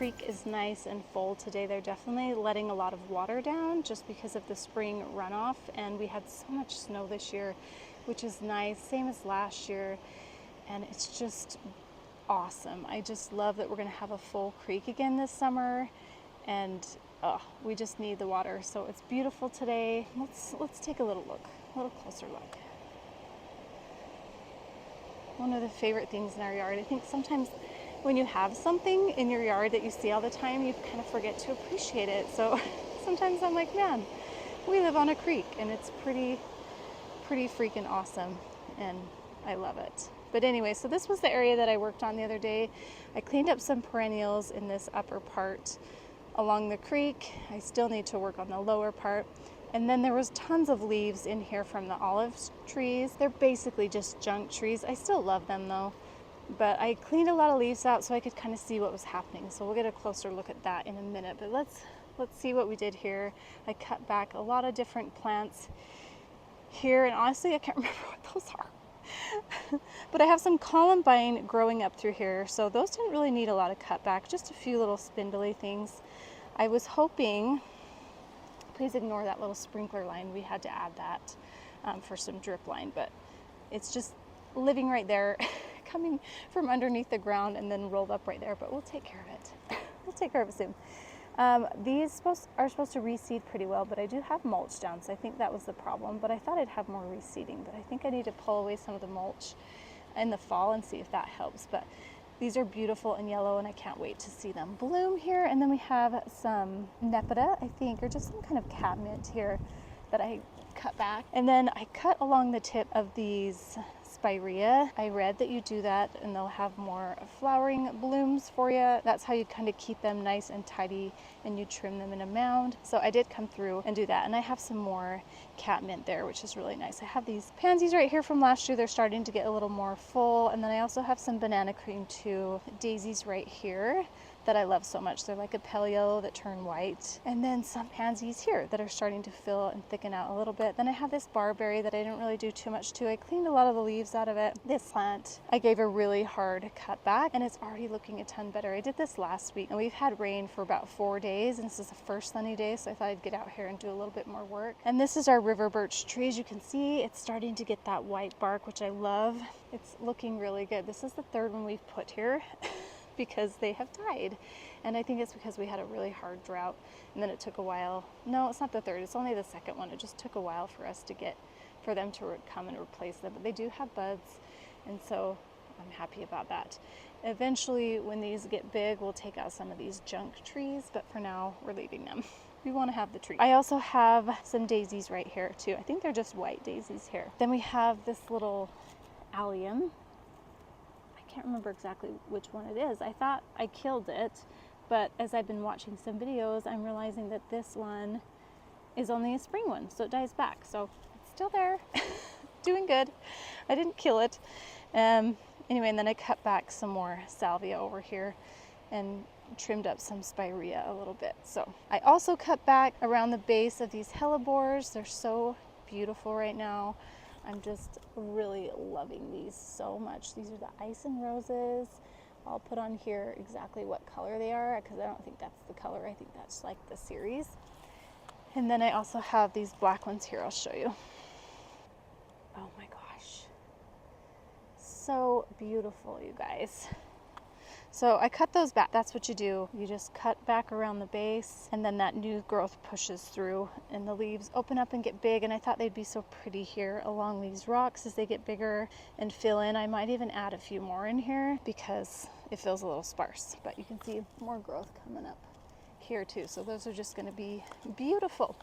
creek is nice and full today. They're definitely letting a lot of water down just because of the spring runoff, and we had so much snow this year, which is nice, same as last year, and it's just awesome. I just love that we're going to have a full creek again this summer, and we just need the water. So it's beautiful today. Let's take a little closer look. One of the favorite things in our yard, I think sometimes when you have something in your yard that you see all the time, you kind of forget to appreciate it. So sometimes I'm like, man, we live on a creek and it's pretty freaking awesome, and I love it. But anyway, so this was the area that I worked on the other day. I cleaned up some perennials in this upper part along the creek. I still need to work on the lower part. And then there was tons of leaves in here from the olive trees. They're basically just junk trees. I still love them though. But I cleaned a lot of leaves out so I could kind of see what was happening. So we'll get a closer look at that in a minute. But let's see what we did here. I cut back a lot of different plants here, and honestly I can't remember what those are. But I have some columbine growing up through here, so those didn't really need a lot of cutback, just a few little spindly things. I was hoping, please ignore that little sprinkler line, we had to add that for some drip line, but it's just living right there, coming from underneath the ground and then rolled up right there, but we'll take care of it. We'll take care of it soon. These are supposed to reseed pretty well, but I do have mulch down, so I think that was the problem. But I thought I'd have more reseeding, but I think I need to pull away some of the mulch in the fall and see if that helps. But these are beautiful and yellow, and I can't wait to see them bloom here. And then we have some nepeta, I think, or just some kind of catmint here that I cut back. And then I cut along the tip of these spirea. I read that you do that and they'll have more flowering blooms for you. That's how you kind of keep them nice and tidy, and you trim them in a mound. So I did come through and do that, and I have some more catmint there, which is really nice. I have these pansies right here from last year. They're starting to get a little more full, and then I also have some banana cream too daisies right here that I love so much. They're like a pale yellow that turn white. And then some pansies here that are starting to fill and thicken out a little bit. Then I have this barberry that I didn't really do too much to. I cleaned a lot of the leaves out of it. This plant, I gave a really hard cut back, and it's already looking a ton better. I did this last week, and we've had rain for about 4 days, and this is the first sunny day, so I thought I'd get out here and do a little bit more work. And this is our river birch tree. As you can see, it's starting to get that white bark, which I love. It's looking really good. This is the third one we've put here. Because they have died, and I think it's because we had a really hard drought, and then it took a while. No, it's not the third, it's only the second one. It just took a while for them to come and replace them, but they do have buds, and so I'm happy about that. Eventually, when these get big, we'll take out some of these junk trees, but for now we're leaving them. We want to have the tree. I also have some daisies right here too. I think they're just white daisies here. Then we have this little allium. I can't remember exactly which one it is. I thought I killed it, but as I've been watching some videos, I'm realizing that this one is only a spring one, so it dies back. So it's still there, doing good. I didn't kill it. Anyway, and then I cut back some more salvia over here and trimmed up some spirea a little bit. So I also cut back around the base of these hellebores. They're so beautiful right now. I'm just really loving these so much. These are the ice and roses. I'll put on here exactly what color they are, because I don't think that's the color. I think that's like the series. And then I also have these black ones here. I'll show you. Oh my gosh. So beautiful, you guys. So I cut those back. That's what you do. You just cut back around the base, and then that new growth pushes through and the leaves open up and get big. And I thought they'd be so pretty here along these rocks as they get bigger and fill in. I might even add a few more in here because it feels a little sparse, but you can see more growth coming up here too. So those are just going to be beautiful.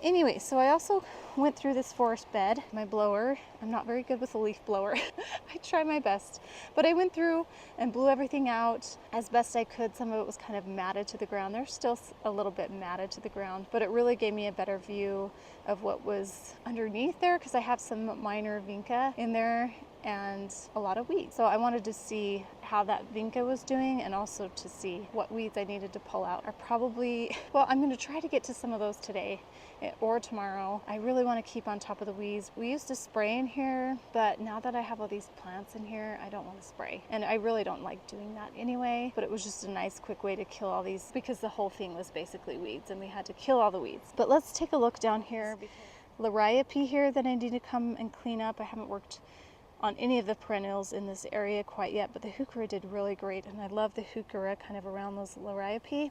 Anyway, so I also went through this forest bed. My blower, I'm not very good with a leaf blower. I try my best, but I went through and blew everything out as best I could. Some of it was kind of matted to the ground. There's still a little bit matted to the ground, but it really gave me a better view of what was underneath there, because I have some minor vinca in there, and a lot of weeds. So I wanted to see how that vinca was doing and also to see what weeds I needed to pull out. Well, I'm going to try to get to some of those today or tomorrow. I really want to keep on top of the weeds. We used to spray in here, but now that I have all these plants in here, I don't want to spray. And I really don't like doing that anyway, but it was just a nice quick way to kill all these because the whole thing was basically weeds and we had to kill all the weeds. But let's take a look down here. Liriope here that I need to come and clean up. I haven't worked on any of the perennials in this area quite yet, but the heuchera did really great, and I love the heuchera kind of around those liriope.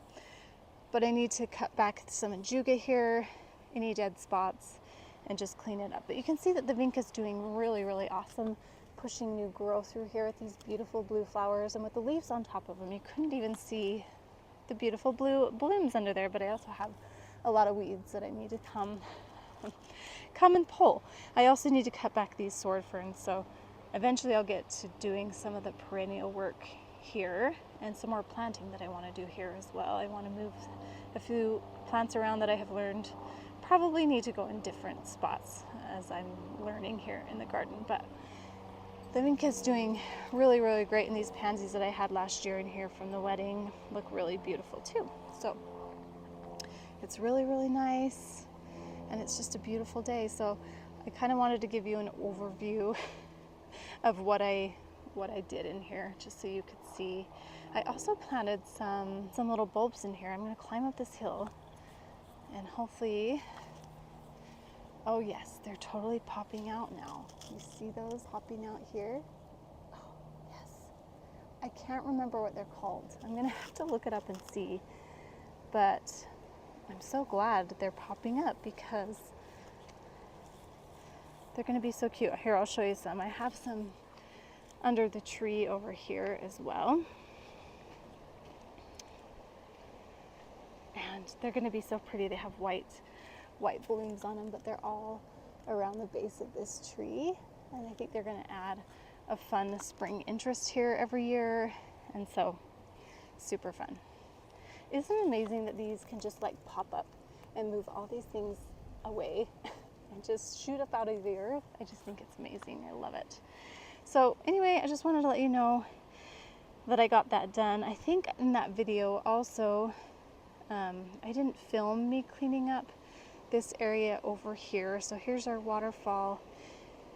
But I need to cut back some ajuga here, any dead spots, and just clean it up. But you can see that the vinca is doing really, really awesome, pushing new growth through here with these beautiful blue flowers, and with the leaves on top of them, you couldn't even see the beautiful blue blooms under there. But I also have a lot of weeds that I need to come and pull. I also need to cut back these sword ferns, so eventually I'll get to doing some of the perennial work here and some more planting that I want to do here as well. I want to move a few plants around that I have learned probably need to go in different spots as I'm learning here in the garden. But the vinca is doing really, really great, and these pansies that I had last year in here from the wedding look really beautiful too. So it's really, really nice, and it's just a beautiful day. So I kind of wanted to give you an overview of what I did in here, just so you could see. I also planted some little bulbs in here. I'm going to climb up this hill and hopefully, oh yes, they're totally popping out now. You see those popping out here? Oh yes. I can't remember what they're called. I'm going to have to look it up and see. But I'm so glad that they're popping up because they're going to be so cute. Here, I'll show you some. I have some under the tree over here as well. And they're going to be so pretty. They have white blooms on them, but they're all around the base of this tree. And I think they're going to add a fun spring interest here every year. And so, super fun. Isn't it amazing that these can just like pop up and move all these things away and just shoot up out of the earth? I just think it's amazing. I love it. So anyway, I just wanted to let you know that I got that done. I think in that video also, I didn't film me cleaning up this area over here. So here's our waterfall.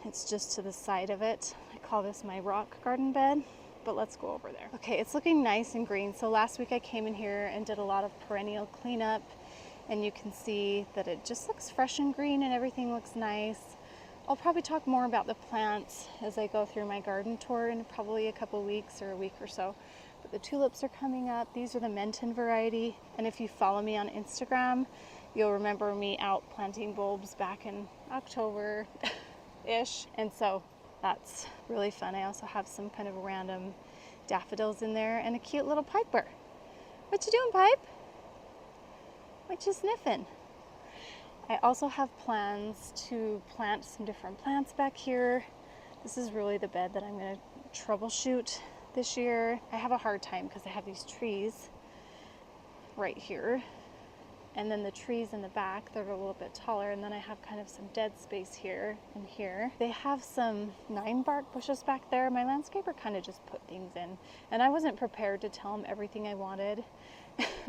It's just to the side of it. I call this my rock garden bed, but let's go over there. Okay, it's looking nice and green. So last week I came in here and did a lot of perennial cleanup, and you can see that it just looks fresh and green and everything looks nice. I'll probably talk more about the plants as I go through my garden tour in probably a couple weeks or a week or so. But the tulips are coming up. These are the Menton variety. And if you follow me on Instagram, you'll remember me out planting bulbs back in October-ish. And so that's really fun. I also have some kind of random daffodils in there and a cute little piper. What you doing, Pipe? What you sniffing? I also have plans to plant some different plants back here. This is really the bed that I'm going to troubleshoot this year. I have a hard time because I have these trees right here, and then the trees in the back, they're a little bit taller, and then I have kind of some dead space here and here. They have some 9-bark bushes back there. My landscaper kind of just put things in, and I wasn't prepared to tell him everything I wanted,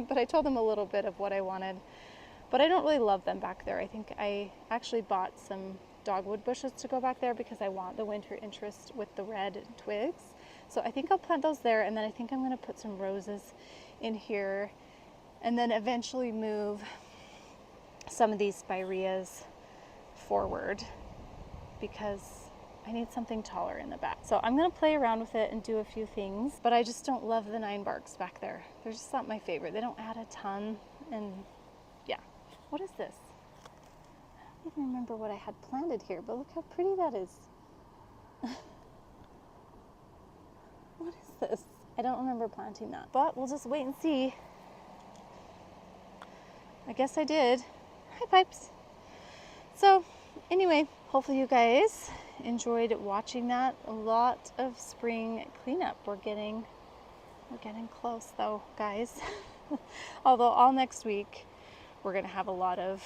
but I told him a little bit of what I wanted. But I don't really love them back there. I think I actually bought some dogwood bushes to go back there because I want the winter interest with the red twigs. So I think I'll plant those there, and then I think I'm going to put some roses in here, and then eventually move some of these spireas forward because I need something taller in the back. So I'm going to play around with it and do a few things, but I just don't love the 9-barks back there. They're just not my favorite. They don't add a ton, and yeah. What is this? I don't even remember what I had planted here, but look how pretty that is. What is this? I don't remember planting that, but we'll just wait and see. I guess I did. Hi, Pipes. So anyway, hopefully you guys enjoyed watching that. A lot of spring cleanup. We're getting close though, guys. Although all next week we're going to have a lot of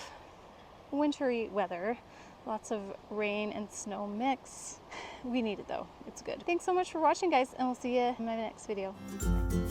wintry weather, Lots of rain and snow mix. We need it though. It's good. Thanks so much for watching, guys, and we'll see you in my next video. Bye.